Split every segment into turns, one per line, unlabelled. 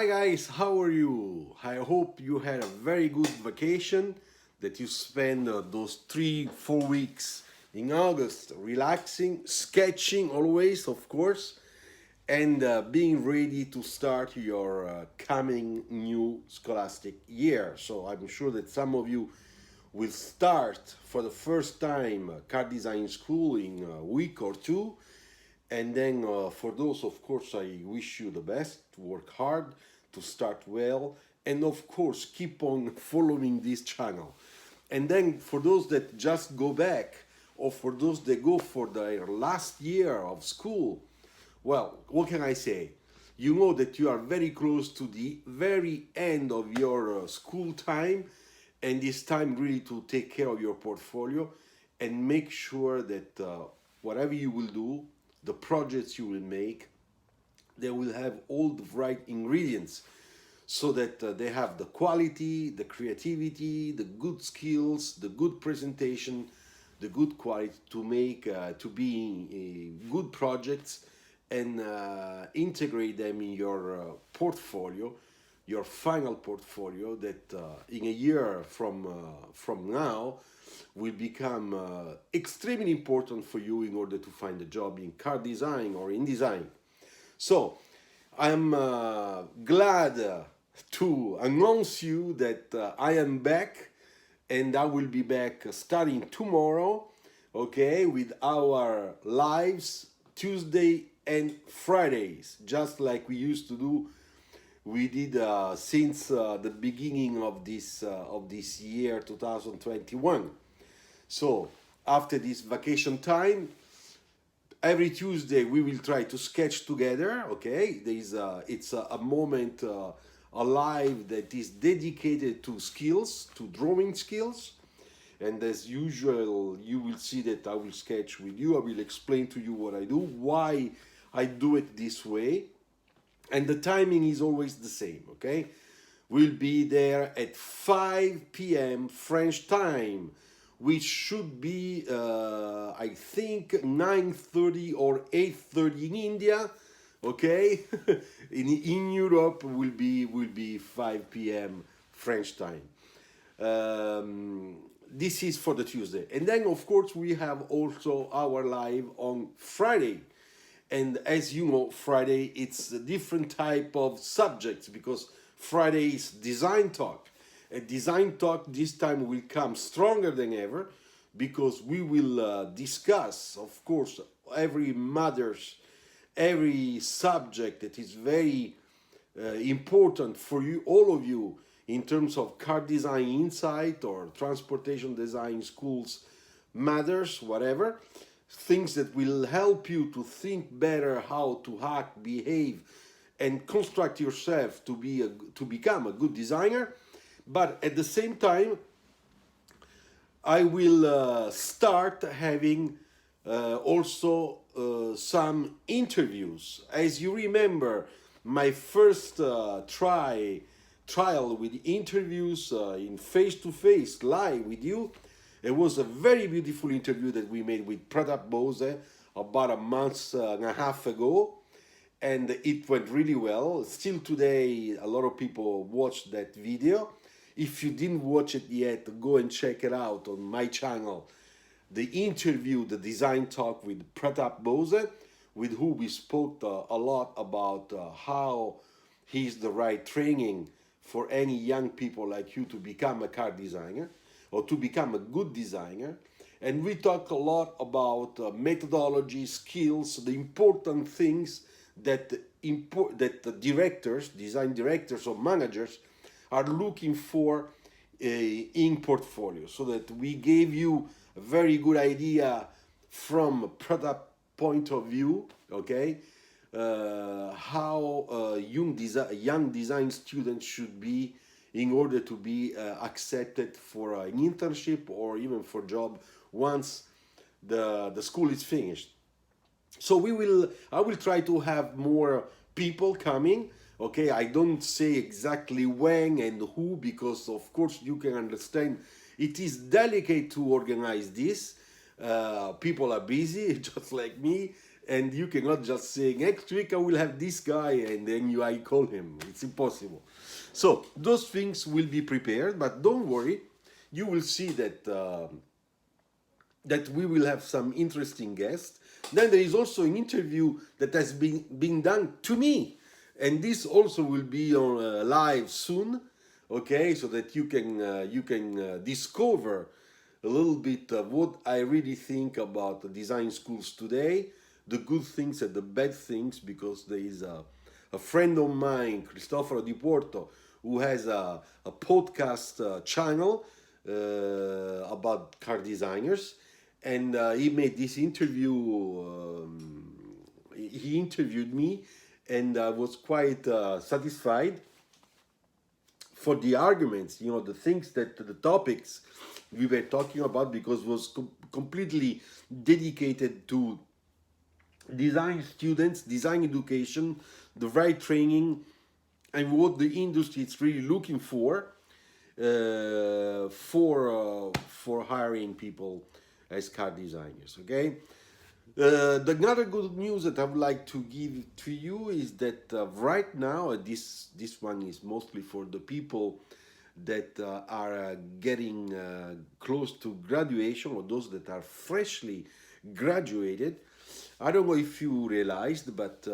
Hi guys, how are you? I hope you had a very good vacation, that you spent those 3 4 weeks in August relaxing, sketching always, of course, and being ready to start your coming new scholastic year. So I'm sure that some of you will start for the first time car design school in a week or two. And then for those, of course, I wish you the best, to work hard, to start well, and of course, keep on following this channel. And then for those that just go back, or for those that go for their last year of school, well, what can I say? You know that you are very close to the very end of your school time, and it's time really to take care of your portfolio and make sure that whatever you will do, the projects you will make, they will have all the right ingredients so that they have the quality, the creativity, the good skills, the good presentation, the good quality to make to be good projects and integrate them in your portfolio, your final portfolio that in a year from now will become extremely important for you in order to find a job in car design or in design. So I'm glad to announce you that I am back, and I will be back starting tomorrow, okay, with our lives Tuesday and Fridays, just like we used to do. We did since the beginning of this year 2021. So after this vacation time, every Tuesday we will try to sketch together. Okay, it's a moment, a live that is dedicated to skills, to drawing skills. And as usual, you will see that I will sketch with you. I will explain to you what I do, why I do it this way, and the timing is always the same. Okay, we'll be there at 5 p.m. French time, which should be I think 9:30 or 8:30 in India. Okay, in Europe will be 5 p.m. French time. This is for the Tuesday, and then of course we have also our live on Friday. And as you know, Friday it's a different type of subjects, because Friday is design talk. A design talk this time will come stronger than ever, because we will discuss, of course, every subject that is very important for you, all of you, in terms of car design insight or transportation design schools matters, whatever. Things that will help you to think better how to act, behave, and construct yourself to become a good designer. But at the same time, I will start having also some interviews. As you remember, my first trial with interviews in face-to-face live with you, it was a very beautiful interview that we made with Pratap Bose about a month and a half ago, and it went really well. Still today, a lot of people watched that video. If you didn't watch it yet, go and check it out on my channel. The interview, the design talk with Pratap Bose, with who we spoke a lot about how he's the right training for any young people like you to become a car designer, or to become a good designer. And we talk a lot about methodology, skills, the important things that the directors, design directors or managers are looking for in portfolio, so that we gave you a very good idea from a product point of view, okay, how young design students should be in order to be accepted for an internship or even for job once the school is finished. So I will try to have more people coming. Okay, I don't say exactly when and who, because of course you can understand it is delicate to organize this. People are busy, just like me, And you cannot just say next week I will have this guy and then I call him. It's impossible. So those things will be prepared, but don't worry, you will see that we will have some interesting guests. Then there is also an interview that has been done to me, and this also will be on live soon. Okay, so that you can discover a little bit of what I really think about the design schools today, the good things and the bad things, because there is a friend of mine, Cristoforo Di Porto, who has a podcast channel about car designers, and he made this interview. He interviewed me, and I was quite satisfied for the arguments, the things the topics we were talking about, because it was completely dedicated to design students, design education, the right training, and what the industry is really looking for hiring people as car designers. Okay. The another good news that I would like to give to you is that right now, this one is mostly for the people that are getting close to graduation, or those that are freshly graduated. I don't know if you realized, but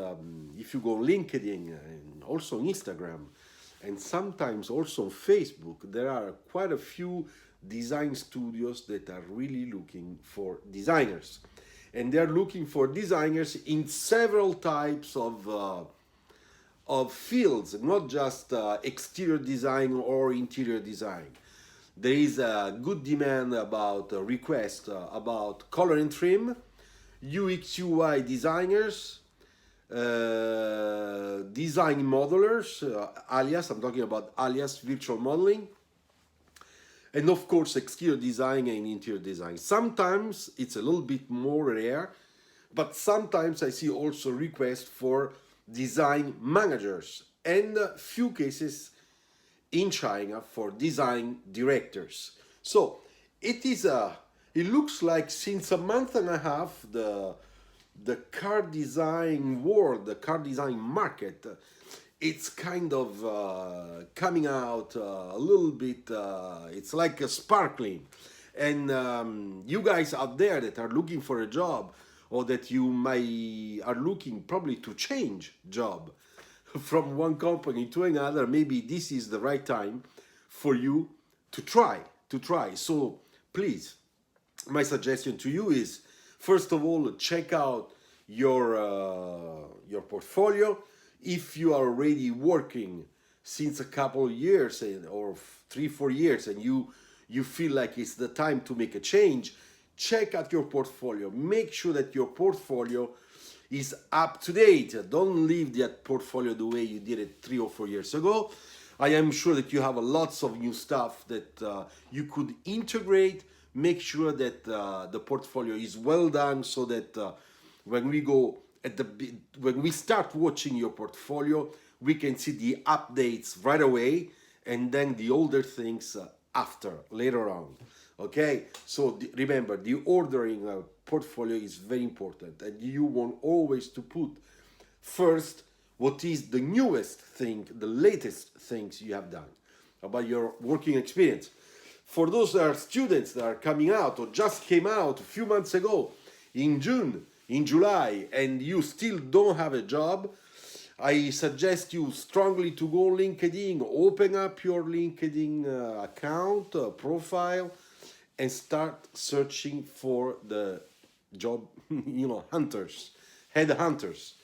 if you go on LinkedIn and also on Instagram, and sometimes also on Facebook, there are quite a few design studios that are really looking for designers. And they're looking for designers in several types of fields, not just exterior design or interior design. There is a good demand about request about color and trim, UX UI designers, design modelers, alias, I'm talking about alias virtual modeling, and of course exterior design and interior design. Sometimes it's a little bit more rare, but sometimes I see also requests for design managers, and a few cases in China for design directors. So it looks like since a month and a half the car design world, the car design market, it's kind of coming out a little bit, it's like a sparkling. And you guys out there that are looking for a job, or that you are looking probably to change job from one company to another, maybe this is the right time for you to try. So please, my suggestion to you is, first of all, check out your portfolio. If you are already working since a couple of years or 3-4 years, and you feel like it's the time to make a change, check out your portfolio. Make sure that your portfolio is up to date. Don't leave that portfolio the way you did it 3 or 4 years ago. I am sure that you have lots of new stuff that you could integrate. Make sure that the portfolio is well done, so that when we start watching your portfolio, we can see the updates right away, and then the older things later on. Okay, so remember, the ordering portfolio is very important, and you want always to put first what is the newest thing, the latest things you have done about your working experience. For those that are students that are coming out or just came out a few months ago in June, in July, and you still don't have a job, I suggest you strongly to go LinkedIn, open up your LinkedIn account, profile, and start searching for the job, hunters, headhunters.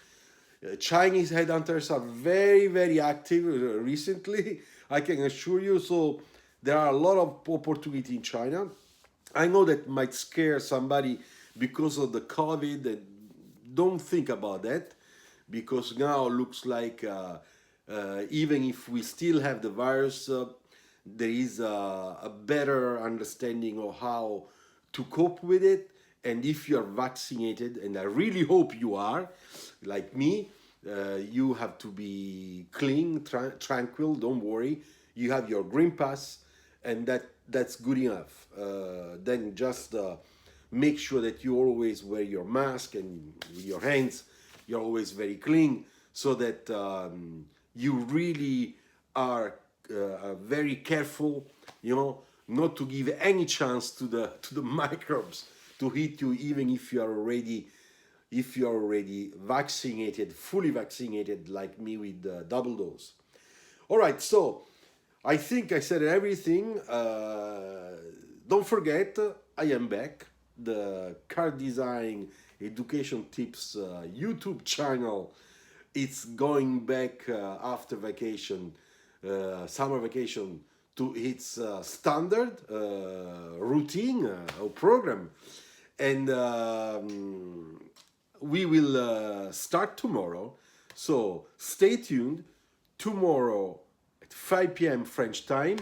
Chinese headhunters are very, very active recently, I can assure you. So there are a lot of opportunity in China. I know that might scare somebody because of the COVID, and don't think about that, because now it looks like even if we still have the virus, there is a better understanding of how to cope with it. And if you are vaccinated, and I really hope you are, like me, you have to be clean, tranquil, don't worry. You have your green pass, and that's good enough. Then just make sure that you always wear your mask and with your hands you're always very clean, so that you really are very careful, you know, not to give any chance to the microbes to hit you, even if you are already vaccinated, fully vaccinated, like me with the double dose. All right, so I think I said everything. Don't forget, I am back. The car design education tips YouTube channel, it's going back after vacation, summer vacation, to its standard routine or program. And we will start tomorrow. So stay tuned. Tomorrow at 5 p.m. French time,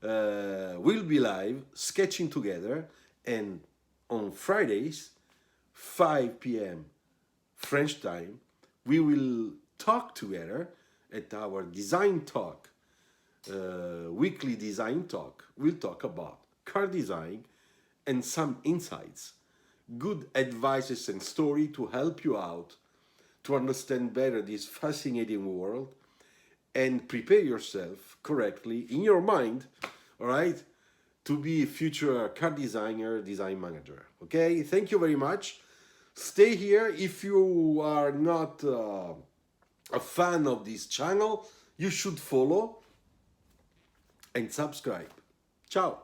we'll be live sketching together. And on Fridays, 5 p.m. French time, we will talk together at our Design Talk, weekly Design Talk. We'll talk about car design and some insights, good advices and story to help you out to understand better this fascinating world and prepare yourself correctly in your mind, all right, to be a future car designer, design manager. Okay, thank you very much. Stay here. If you are not a fan of this channel, you should follow and subscribe. Ciao.